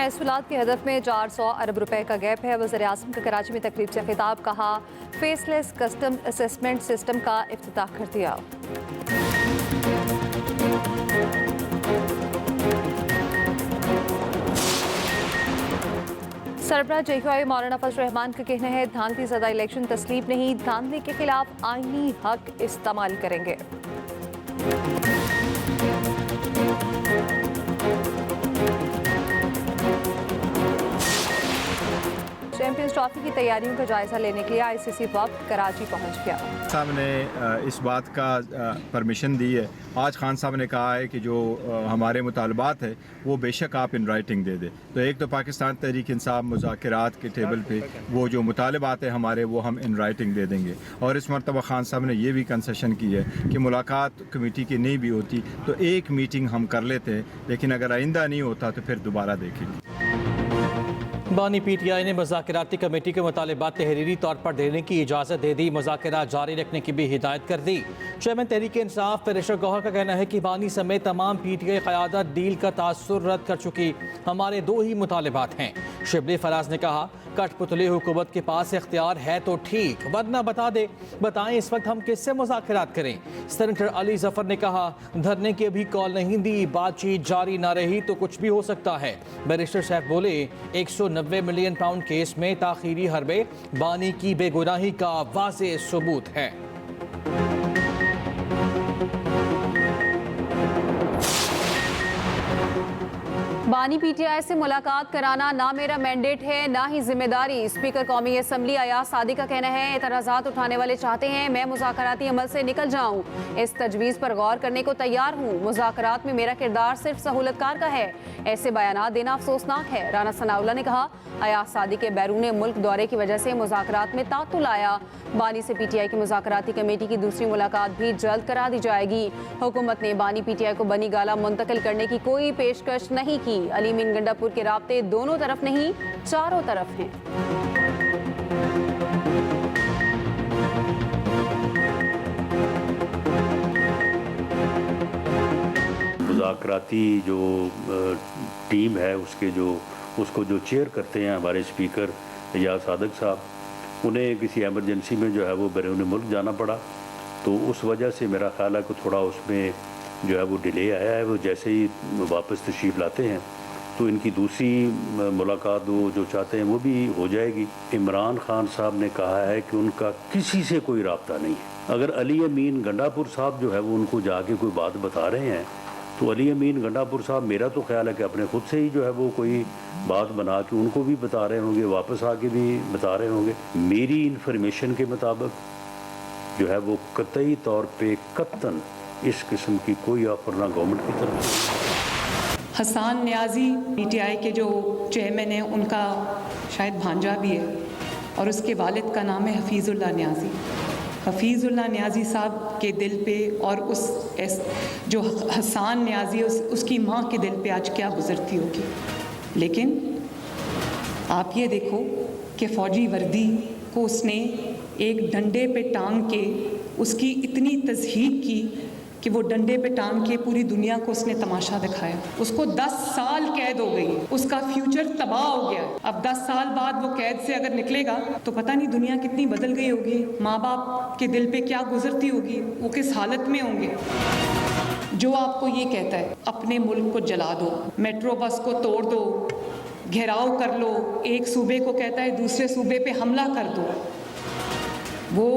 महसूलात के हदफ में 400 अरब रुपए का गैप है। वज़ीर-ए-आज़म का कराची में तकरीब से खिताब, कहा फेसलेस कस्टम असेसमेंट सिस्टम का इफ्तिताह कर दिया। सरबराह JUI मौलाना फजल रहमान का कहना है धांधली ज़दा इलेक्शन तस्लीम नहीं, धांधली के खिलाफ आईनी हक इस्तेमाल करेंगे। चैंपियंस ट्रॉफी की तैयारियों का जायजा लेने के लिए ICC वक्त कराची पहुंच गया। साहब ने इस बात का परमिशन दी है। आज खान साहब ने कहा है कि जो हमारे मुतालबात है वो बेशक आप इन राइटिंग दे दे। तो एक तो पाकिस्तान तहरीक इंसाफ मुज़ाकरात के टेबल पे वो जो मुतालबात है हमारे वो हम इन राइटिंग दे देंगे। और इस मरतबा खान साहब ने ये भी कंसेशन की है कि मुलाकात कमेटी की नहीं भी होती तो एक मीटिंग हम कर लेते हैं, लेकिन अगर आइंदा नहीं होता तो फिर दोबारा देखेंगे। बानी PTI ने मुज़ाकराती कमेटी के मुतालिबात तहरीरी तौर पर देने की इजाज़त दे दी। मुज़ाकरात जारी रखने की भी हिदायत कर दी। चेयरमैन तहरीक इंसाफ पेरेशर गौहर का कहना है कि बानी समेत तमाम PTI क़यादत डील का तासुर रद्द कर चुकी, हमारे दो ही मुतालिबात हैं। शिबली फराज ने कहा कठपुतली हुकूमत के पास इख्तियार है तो ठीक, वरना बताएं इस वक्त हम किससे मुज़ाकरात करें। सेनेटर अली जफर ने कहा धरने की अभी कॉल नहीं दी, बातचीत जारी ना रही तो कुछ भी हो सकता है। बैरिस्टर साहब बोले 190 मिलियन पाउंड केस में ताखीरी हरबे बानी की बेगुनाही का वाज़ेह सबूत है। बानी PTI से मुलाकात कराना ना मेरा मैंडेट है ना ही जिम्मेदारी। स्पीकर कौमी असम्बली अयाज सादी का कहना है एतराज़ात उठाने वाले चाहते हैं मैं मुज़ाकराती अमल से निकल जाऊं। इस तजवीज़ पर गौर करने को तैयार हूं। मुज़ाकरात में मेरा किरदार सिर्फ सहूलतकार का है, ऐसे बयानात देना अफसोसनाक है। राना सनाउल्लाह ने कहा अयाज सादी के बैरून मुल्क दौरे की वजह से मुज़ाकरात में तातुल आया। बानी से PTI की मुज़ाकराती कमेटी की दूसरी मुलाकात भी जल्द करा दी जाएगी। हुकूमत ने बानी PTI को बनी गाला मुंतकिल करने की कोई पेशकश नहीं की। अली मीन गंडापुर के राब्ते दोनों तरफ नहीं चारों तरफ हैं। मुज़ाकराती जो टीम है उसको जो चेयर करते हैं हमारे स्पीकर एजाज सादक साहब, उन्हें किसी एमरजेंसी में जो है वो बैरून मुल्क जाना पड़ा, तो उस वजह से मेरा ख्याल है कि थोड़ा उसमें जो है वो डिले आया है। वो जैसे ही वापस तशरीफ़ लाते हैं तो इनकी दूसरी मुलाकात वो जो चाहते हैं वो भी हो जाएगी। इमरान खान साहब ने कहा है कि उनका किसी से कोई राब्ता नहीं है। अगर अली अमीन गंडापुर साहब जो है वो उनको जाके कोई बात बता रहे हैं तो अली अमीन गंडापुर साहब मेरा तो ख्याल है कि अपने खुद से ही जो है वो कोई बात बना के उनको भी बता रहे होंगे, वापस आके भी बता रहे होंगे। मेरी इंफॉर्मेशन के मुताबिक जो है वो कतई तौर पे कत्तन इस किस्म की कोई ऑफर ना गवर्नमेंट की तरफ। हसान न्याजी PTI के जो चेयरमैन हैं उनका शायद भांजा भी है और उसके वालिद का नाम है हफीज़ुल्लाह न्याजी। हफीज़ुल्लाह न्याजी साहब के दिल पे और जो हसान न्याजी उसकी माँ के दिल पे आज क्या गुजरती होगी। लेकिन आप ये देखो कि फ़ौजी वर्दी को उसने एक डंडे पे टांग के उसकी इतनी तज़हीक की कि वो डंडे पे टांग के पूरी दुनिया को उसने तमाशा दिखाया। उसको 10 साल कैद हो गई, उसका फ्यूचर तबाह हो गया। अब 10 साल बाद वो कैद से अगर निकलेगा तो पता नहीं दुनिया कितनी बदल गई होगी, माँ बाप के दिल पे क्या गुजरती होगी, वो किस हालत में होंगे। जो आपको ये कहता है अपने मुल्क को जला दो, मेट्रो बस को तोड़ दो, घेराव कर लो, एक सूबे को कहता है दूसरे सूबे पे हमला कर दो, वो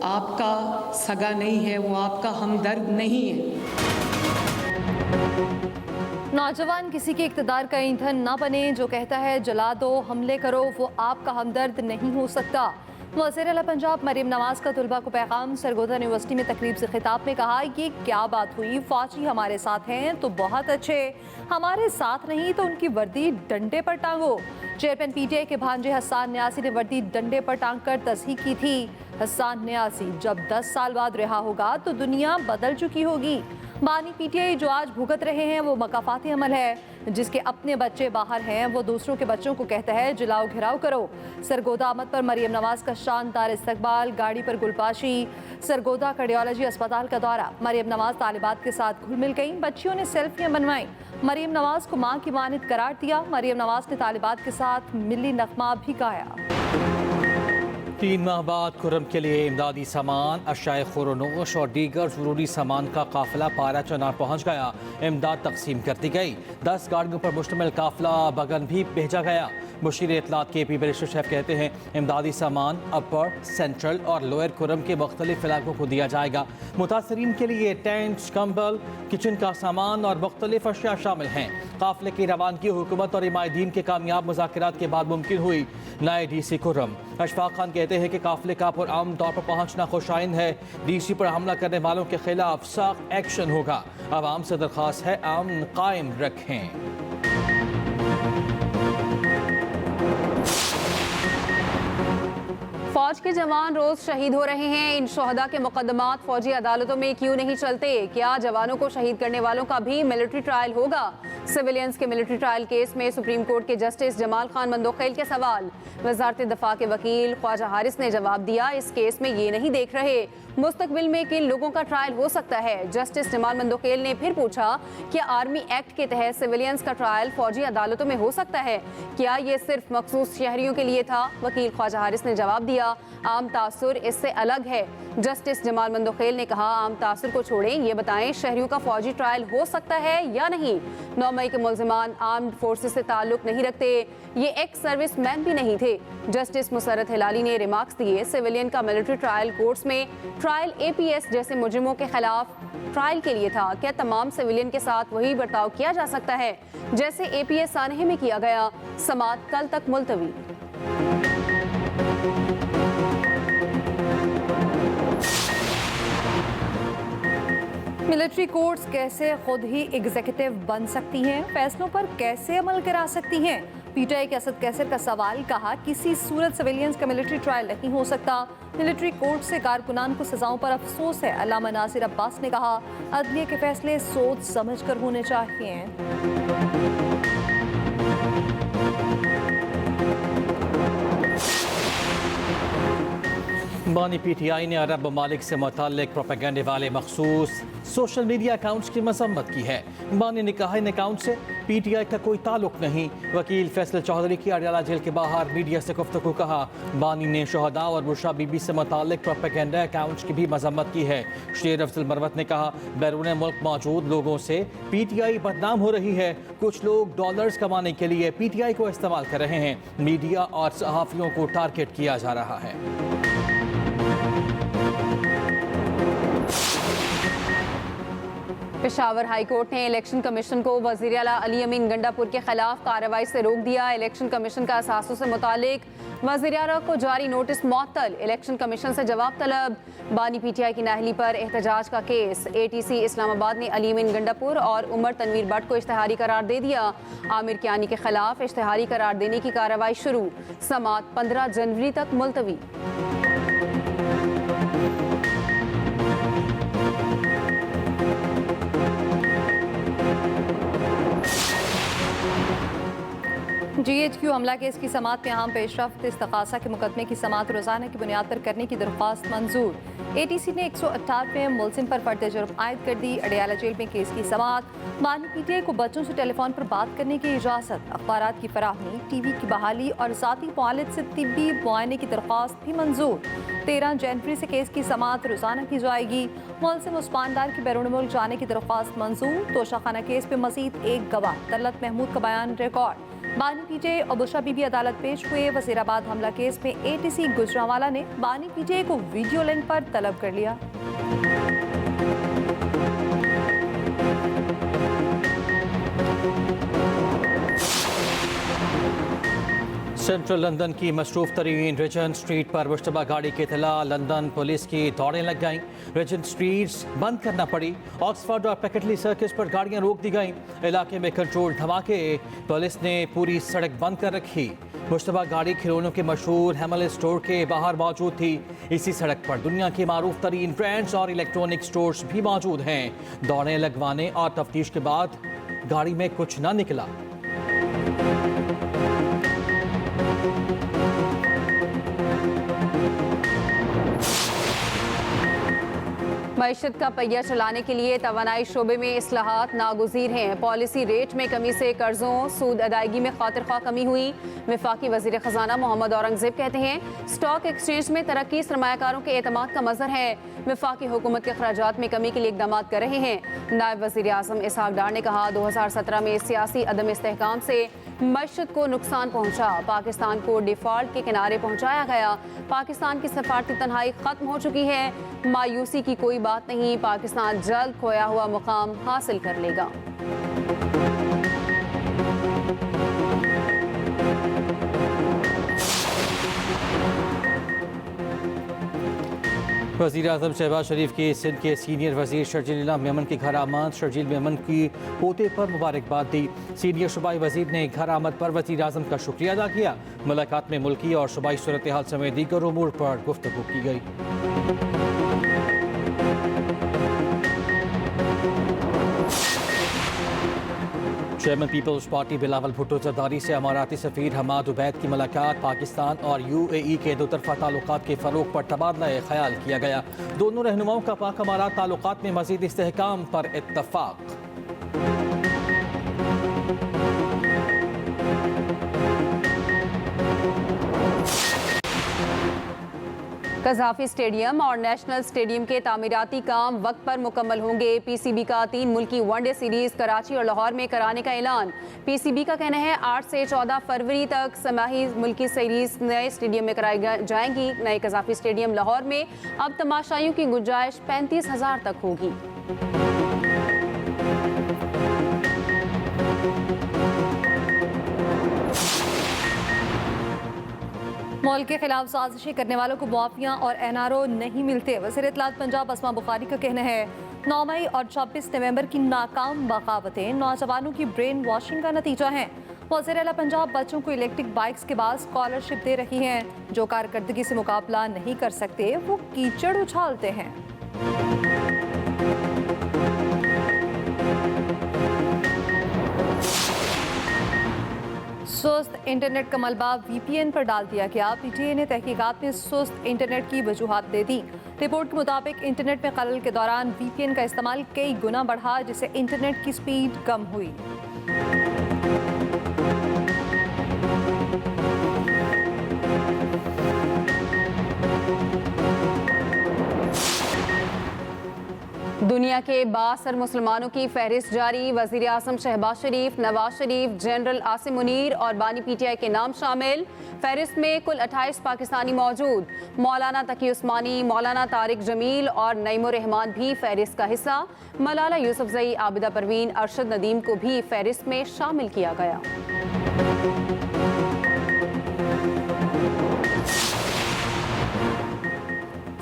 आपका सगा नहीं है, वो आपका हमदर्द नहीं है। नौजवान किसी के इक़्तिदार का ईंधन ना बने। जो कहता है जला दो, हमले करो, वो आपका हमदर्द नहीं हो सकता। वज़ीर आला पंजाब मरीम नवाज़ का तलबा को पैगाम। सरगोदा यूनिवर्सिटी में तकरीब से खिताब में कहा ये क्या बात हुई, फ़ौजी हमारे साथ हैं तो बहुत अच्छे, हमारे साथ नहीं तो उनकी वर्दी डंडे पर टांगो। चेयरमैन PTI के भांजे हसान न्यासी ने वर्दी डंडे पर टांग कर तस्हीक की थी। हसान न्यासी जब 10 साल बाद रिहा होगा तो दुनिया बदल चुकी होगी। बानी पीटीआई जो आज भुगत रहे हैं वो मकाफाती अमल है। जिसके अपने बच्चे बाहर हैं वो दूसरों के बच्चों को कहता है जलाओ घिराव करो। सरगोदा आमद पर मरियम नवाज का शानदार इस्तकबाल, गाड़ी पर गुलपाशी, सरगोदा कार्डियोलॉजी अस्पताल का दौरा। मरियम नवाज तालिबात के साथ घुल मिल गई, बच्चियों ने सेल्फियां बनवाई। मरियम नवाज को मां की मानित करार दिया। मरियम नवाज ने तालिबात के साथ मिली नगमा भी गाया। 3 माह बाद खुर्रम के लिए इमदादी सामान, अशाए खुरनोश और दीगर जरूरी सामान का काफिला पारा चनार पहुँच गया। इमदाद तकसीम कर दी गई। 10 गाड़ियों पर मुश्तमिल काफिला बगन भी भेजा गया। मुशीर इत्तलात KP बैरिस्टर शेफ कहते हैं इमदादी सामान अपर, सेंट्रल और लोअर खुर्रम के मुख्तलिफ इलाकों को दिया जाएगा। मुतासरीन के लिए टेंट, कंबल, किचन का सामान और मुख्तलिफ अशिया शामिल हैं। काफिले की रवानगी हुकूमत और इमादीन के कामयाब मुज़ाकरात के बाद मुमकिन हुई। नए DC खुर्रम अशफाक खान कहते हैं कि काफिले का पुरअमन तौर पर पहुँचना खुशाइन है। DC पर हमला करने वालों के खिलाफ सख्त एक्शन होगा। आवाम से दरख्वास्त है अमन कायम रखें। फौज के जवान रोज शहीद हो रहे हैं। इन शोहदा के मुकदमात फौजी अदालतों में क्यों नहीं चलते? क्या जवानों को शहीद करने वालों का भी मिलिट्री ट्रायल होगा? सिविलियंस के मिलिट्री ट्रायल केस में सुप्रीम कोर्ट के जस्टिस जमाल खान मंदोखेल के सवाल। वजारत दिफा के वकील ख्वाजा हारिस ने जवाब दिया, इस केस में ये नहीं देख रहे मुस्तकबिल में किन लोगों का ट्रायल हो सकता है। जस्टिस जमाल मंदोखेल ने फिर पूछा कि आर्मी एक्ट के तहत सिविलियंस का ट्रायल फौजी अदालतों में हो सकता है? क्या ये सिर्फ मखसूस शहरियों के लिए था? वकील ख्वाजा हारिस ने जवाब दिया, आम तासुर इससे अलग है। जस्टिस जमाल मंदोखेल ने कहा, आम तासुर को छोड़ें, ये बताएं शहरियों का फौजी ट्रायल हो सकता है या नहीं? 9 मई के मुल्जिमान आर्म्ड फोर्सेस से ताल्लुक नहीं रखते, ये एक्स सर्विस मैन भी नहीं थे। जस्टिस मुसर्रत हिलाली ने रिमार्क्स दिए, सिविलियन का मिलिट्री ट्रायल कोर्ट्स में ट्रायल APS जैसे मुजरिमों के खिलाफ ट्रायल के लिए था। क्या तमाम सिविलियन के साथ वही बर्ताव किया जा सकता है जैसे APS सानहे में किया गया? समाअत कल तक मुलतवी। मिलिट्री कोर्ट्स कैसे खुद ही एग्जीक्यूटिव बन सकती हैं? फैसलों पर कैसे अमल करा सकती हैं? PTI के असद कैसर का सवाल। कहा, किसी सूरत सिविलियंस का मिलिट्री ट्रायल नहीं हो सकता। मिलिट्री कोर्ट से कारकुनान को सजाओं पर अफसोस है। अल्लामा नासिर अब्बास ने कहा, अदलिया के फैसले सोच समझ कर होने चाहिए। बानी PTI ने अरब ममालिक से मुताल्लिक प्रोपेगेंडे वाले मखसूस सोशल मीडिया अकाउंट्स की मजम्मत की है। बानी ने कहा, इन अकाउंट से PTI का कोई ताल्लुक नहीं। वकील फैसल चौधरी की अडयाला जेल के बाहर मीडिया से गुफ्तगू। कहा, बानी ने शोहदा और बुशरा बीबी से मुताल्लिक प्रोपेगेंडा अकाउंट्स की भी मजम्मत की है। शेर अफजल मरवत ने कहा, बैरून मुल्क मौजूद लोगों से PTI बदनाम हो रही है। कुछ लोग डॉलर्स कमाने के लिए PTI को इस्तेमाल कर रहे हैं। मीडिया और सहाफ़ियों को टारगेट किया जा रहा है। पेशावर हाई कोर्ट ने इलेक्शन कमीशन को वज़ीर आला अली अमीन गंडापुर के खिलाफ कार्रवाई से रोक दिया। इलेक्शन कमीशन का असासों से मुतालिक वज़ीर आला को जारी नोटिस मुअत्तल। इलेक्शन कमीशन से जवाब तलब। बानी PTI की नाहली पर एहतजाज का केस। ATC इस्लामाबाद ने अली अमीन गंडापुर और उमर तनवीर भट्ट को इश्तिहारी करार दे दिया। आमिर कियानी के खिलाफ इश्तिहारी करार देने की कार्रवाई शुरू। समाअत 15 जनवरी तक मुलतवी। GHQ हमला केस की समाअत में अहम पेशरफ्त। इस्तग़ासा के मुकदमे की समाअत रोजाना की बुनियाद पर करने की दरख्वास्त मंजूर। ATC ने 198 मुलजिम पर फर्द जुर्म आयद कर दी। अडयाला जेल में केस की समाअत। बानी PTI को बच्चों से टेलीफोन पर बात करने की इजाज़त। अखबारात की फराहमी, TV की बहाली और ज़ाती मुआलिज से तिब्बी मुआयने की दरख्वास्त भी मंजूर। 13 जनवरी से केस की समाअत रोजाना की जाएगी। मुलजिम उस्मानदार की बैरून मुल्क जाने की दरख्वास्त मंजूर। तोशाखाना केस में मजीद एक गवाह तलत महमूद का बयान रिकॉर्ड। बानी PTI और बुशरा बीबी अदालत पेश हुए। वज़ीराबाद हमला केस में ATC गुजरांवाला ने बानी PTI को वीडियो लिंक पर तलब कर लिया। सेंट्रल लंदन की मसरूफ तरीन रिजेंट स्ट्रीट पर मुश्तबा गाड़ी की इतला। लंदन पुलिस की दौड़ें लग गईं। रिजेंट स्ट्रीट्स बंद करना पड़ी। ऑक्सफोर्ड और पैकेटली सर्किस पर गाड़ियां रोक दी गईं। इलाके में कंट्रोल धमाके। पुलिस ने पूरी सड़क बंद कर रखी। मुश्तबा गाड़ी खिलौनों के मशहूर हैमल स्टोर के बाहर मौजूद थी। इसी सड़क पर दुनिया के मारूफ तरीन ब्रांड्स और इलेक्ट्रॉनिक स्टोर्स भी मौजूद हैं। दौड़े लगवाने और तफ्तीश के बाद गाड़ी में कुछ न निकला। मईशत का पहिया चलाने के लिए तवानाई शोबे में इस्लाहात नागुज़ीर हैं। पॉलिसी रेट में कमी से कर्जों सूद अदायगी में खातिर-ख्वाह कमी हुई। वफाकी वज़ीर ख़जाना मोहम्मद औरंगज़ेब कहते हैं स्टॉक एक्सचेंज में तरक्की सरमायाकारों के एतमाद का मज़हर है। वफाकी हुकूमत के अखराजात में कमी के लिए इक़दाम कर रहे हैं। नायब वज़ीर आज़म इसहाक डार ने कहा 2017 में सियासी अदम इस्तेहकाम से मईशत को नुकसान पहुँचा। पाकिस्तान को डिफ़ॉल्ट के किनारे पहुँचाया गया। पाकिस्तान की सफारती तन्हाई ख़त्म हो चुकी है। मायूसी की कोई बात नहीं, पाकिस्तान जल्द खोया हुआ मुकाम हासिल कर लेगा। वज़ीर आज़म शहबाज शरीफ की सिंध के सीनियर वज़ीर शर्जील मेमन की घर आमद। शर्जील मेमन की पोते पर मुबारकबाद दी। सीनियर सूबाई वज़ीर ने घर आमद पर वज़ीर आज़म का शुक्रिया अदा किया। मुलाकात में मुल्की और सूबाई सूरत हाल समेत दीगर उमूर पर गुफ्तगू की गई। Chairman Peoples Party Bilawal Bhutto Zardari से अमाराती सफ़ीर हमाद उबैद की मुलाकात। पाकिस्तान और UAE के दो तरफ़ा ताल्लुकात के फ़रोग़ पर तबादला ख्याल किया गया। दोनों रहनुमाओं का पाक अमारात ताल्लुकात में मज़ीद इस्तेहकाम पर इत्तफ़ाक़। कज़ाफ़ी स्टेडियम और नेशनल स्टेडियम के तामीराती काम वक्त पर मुकम्मल होंगे। PCB का 3 मुल्की वनडे सीरीज़ कराची और लाहौर में कराने का ऐलान। PCB का कहना है 8 से 14 फरवरी तक समाही मुल्की सीरीज़ नए स्टेडियम में कराई जाएंगी। नए कज़ाफ़ी स्टेडियम लाहौर में अब तमाशाइयों की गुंजाइश 35,000 तक होगी। मुल्क के खिलाफ साजिशें करने वालों को मुआफिया और NRO नहीं मिलते। वज़ीर इत्तलात पंजाब अस्मा बुखारी का कहना है 9 मई और 26 नवंबर की नाकाम बगावतें नौजवानों की ब्रेन वॉशिंग का नतीजा हैं। वज़ीर आला पंजाब बच्चों को इलेक्ट्रिक बाइक्स के बाद स्कॉलरशिप दे रही हैं। जो कारकर्दगी से मुकाबला नहीं कर सकते वो कीचड़ उछालते हैं। सुस्त इंटरनेट का मलबा VPN पर डाल दिया गया। PTI ने तहकीकात में सुस्त इंटरनेट की वजूहात दे दी। रिपोर्ट के मुताबिक इंटरनेट में खलल के दौरान VPN का इस्तेमाल कई गुना बढ़ा, जिससे इंटरनेट की स्पीड कम हुई। दुनिया के 62 मुसलमानों की फहरिस्त जारी। वज़ीर आज़म शहबाज शरीफ, नवाज शरीफ, जनरल आसिम मुनीर और बानी PTI के नाम शामिल। फहरिस्त में कुल 28 पाकिस्तानी मौजूद। मौलाना तकी उस्मानी, मौलाना तारिक जमील और नईमुर रहमान भी फहरिस्त का हिस्सा। मलाला यूसुफजई, आबिदा परवीन, अरशद नदीम को भी फहरिस्त में शामिल किया गया।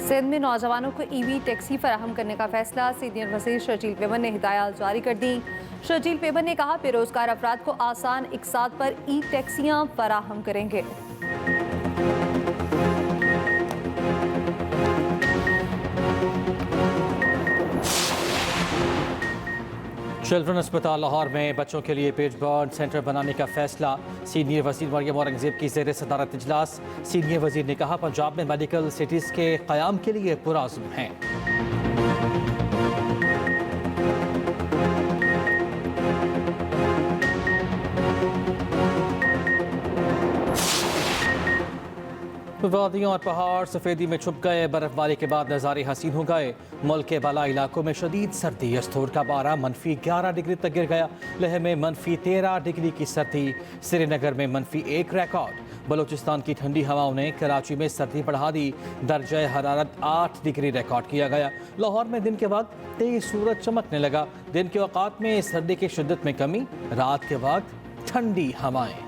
सिंध में नौजवानों को EV टैक्सी फराहम करने का फैसला। सीनियर वज़ीर शर्जील मेमन ने हिदायत जारी कर दी। शर्जील मेमन ने कहा बेरोजगार अफराद को आसान इकसात पर टैक्सियाँ फराहम करेंगे। चिल्ड्रन अस्पताल लाहौर में बच्चों के लिए पेज बर्न सेंटर बनाने का फैसला। सीनियर वज़ीर मरियम औरंगज़ेब की ज़ेर सदारत इजलास। सीनियर वज़ीर ने कहा पंजाब में मेडिकल सिटीज़ के क़याम के लिए पुरअज़्म हैं। वादियों और पहाड़ सफ़ेदी में छुप गए। बर्फबारी के बाद नज़ारे हसीन हो गए। मुल्क के बाला इलाकों में शदीद सर्दी। अस्तूर का पारा -11 डिग्री तक गिर गया। लेह में -13 डिग्री की सर्दी। श्रीनगर में -1 रिकॉर्ड। बलूचिस्तान की ठंडी हवाओं ने कराची में सर्दी बढ़ा दी। दर्जा हरारत 8 डिग्री रिकॉर्ड किया गया। लाहौर में दिन के वक्त तेज सूरज चमकने लगा। दिन के औकात में सर्दी की शिद्दत में कमी, रात के वक्त ठंडी हवाएं।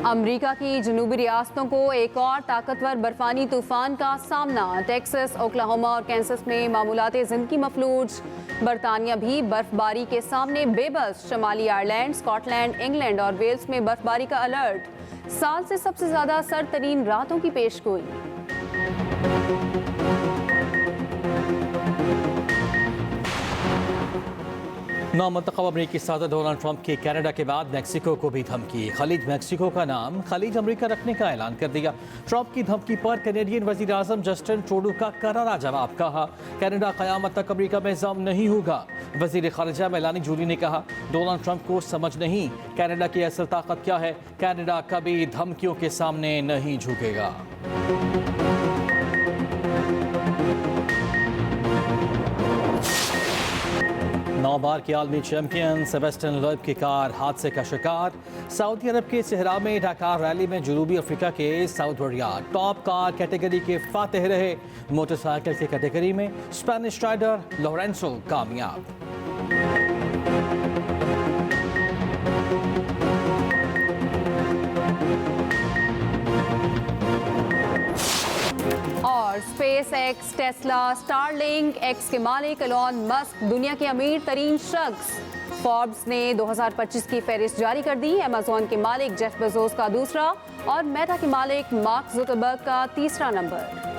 अमेरिका की जनूबी रियासतों को एक और ताकतवर बर्फानी तूफान का सामना। टेक्सास, ओक्लाहोमा और कैंसस में मामूलाते जिंदगी मफलूज। बरतानिया भी बर्फबारी के सामने बेबस। शमाली आयरलैंड, स्कॉटलैंड, इंग्लैंड और वेल्स में बर्फबारी का अलर्ट। साल से सबसे ज्यादा सर्द तरीन रातों की पेशगोई। नामंतखब अमरीकी सदर डोनाल्ड ट्रंप के कनाडा के बाद मेक्सिको को भी धमकी। खलीज मेक्सिको का नाम खलीज अमरीका रखने का ऐलान कर दिया। ट्रंप की धमकी पर कैनेडियन वजीर आजम जस्टिन ट्रूडो का करारा जवाब। कहा कनाडा कयामत तक अमरीका में जम नहीं होगा। वजीर खारिजा मेलानी जूली ने कहा डोनाल्ड ट्रंप को समझ नहीं कनाडा की असल ताकत क्या है। कनाडा कभी धमकियों के सामने नहीं झुकेगा। 9 बार के आलमी चैंपियन सेबेस्टियन लोएब की कार हादसे का शिकार। सऊदी अरब के सहरा में ढाकार रैली में जनूबी अफ्रीका के साउथ वरिया टॉप कार कैटेगरी के फातेह रहे। मोटरसाइकिल की कैटेगरी में स्पेनिश राइडर लोरेंसो कामयाब। और space x, Tesla, Starlink x के मालिक एलॉन मस्क दुनिया के अमीर तरीन शख्स। फोर्ब्स ने 2025 की फहरिस्त जारी कर दी। अमेजॉन के मालिक जेफ बेजोस का दूसरा और मेटा के मालिक मार्क जुकरबर्ग का तीसरा नंबर।